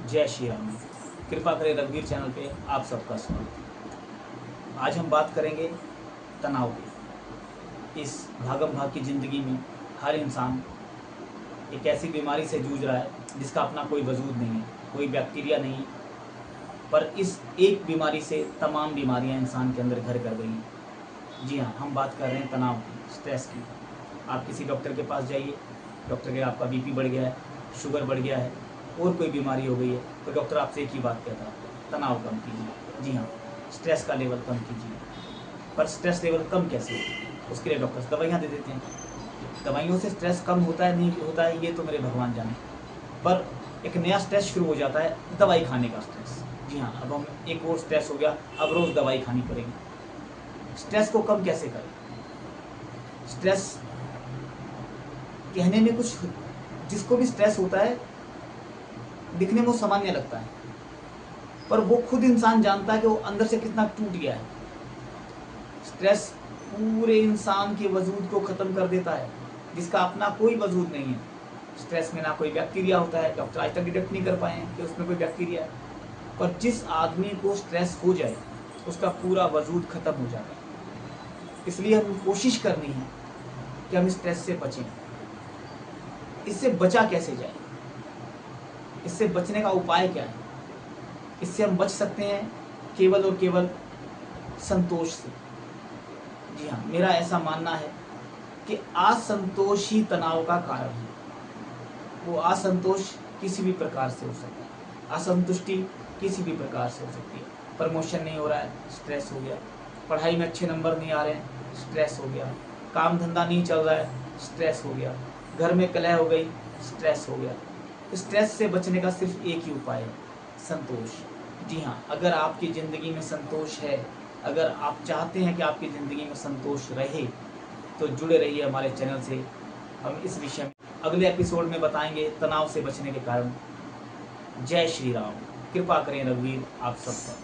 जय श्री राम। कृपा करें रघुवीर चैनल पे आप सबका स्वागत। आज हम बात करेंगे तनाव की। इस भागम भाग की ज़िंदगी में हर इंसान एक ऐसी बीमारी से जूझ रहा है जिसका अपना कोई वजूद नहीं है, कोई बैक्टीरिया नहीं, पर इस एक बीमारी से तमाम बीमारियां इंसान के अंदर घर कर गई हैं। जी हाँ, हम बात कर रहे हैं तनाव की, स्ट्रेस की। आप किसी डॉक्टर के पास जाइए, डॉक्टर के आपका बीपी बढ़ गया है, शुगर बढ़ गया है और कोई बीमारी हो गई है तो डॉक्टर आपसे एक ही बात कहता है, तनाव कम कीजिए। जी हाँ, स्ट्रेस का लेवल कम कीजिए। पर स्ट्रेस लेवल कम कैसे हो, उसके लिए डॉक्टर्स दवाइयाँ दे देते हैं। दवाइयों से स्ट्रेस कम होता है नहीं होता है ये तो मेरे भगवान जाने, पर एक नया स्ट्रेस शुरू हो जाता है, दवाई खाने का स्ट्रेस। जी हाँ, अब हम एक और स्ट्रेस हो गया, अब रोज़ दवाई खानी पड़ेगी। स्ट्रेस को कम कैसे करें? स्ट्रेस कहने में कुछ, जिसको भी स्ट्रेस होता है दिखने में वो सामान्य लगता है, पर वो खुद इंसान जानता है कि वो अंदर से कितना टूट गया है। स्ट्रेस पूरे इंसान के वजूद को ख़त्म कर देता है, जिसका अपना कोई वजूद नहीं है। स्ट्रेस में ना कोई बैक्टीरिया होता है, डॉक्टर आज तक डिटेक्ट नहीं कर पाए हैं कि उसमें कोई बैक्टीरिया है, पर जिस आदमी को स्ट्रेस हो जाए उसका पूरा वजूद ख़त्म हो जाता है। इसलिए हमें कोशिश करनी है कि हम स्ट्रेस से बचें। इससे बचा कैसे जाए, इससे बचने का उपाय क्या है? इससे हम बच सकते हैं केवल और केवल संतोष से। जी हाँ, मेरा ऐसा मानना है कि असंतोष ही तनाव का कारण है। वो असंतोष किसी भी प्रकार से हो सकता है, असंतुष्टि किसी भी प्रकार से हो सकती है। प्रमोशन नहीं हो रहा है, स्ट्रेस हो गया। पढ़ाई में अच्छे नंबर नहीं आ रहे हैं, स्ट्रेस हो गया। काम धंधा नहीं चल रहा है, स्ट्रेस हो गया। घर में कलह हो गई, स्ट्रेस हो गया। स्ट्रेस से बचने का सिर्फ एक ही उपाय है, संतोष। जी हाँ, अगर आपकी ज़िंदगी में संतोष है, अगर आप चाहते हैं कि आपकी ज़िंदगी में संतोष रहे, तो जुड़े रहिए हमारे चैनल से। हम इस विषय में अगले एपिसोड में बताएंगे तनाव से बचने के कारण। जय श्री राम। कृपा करें रघुवीर आप सब पर।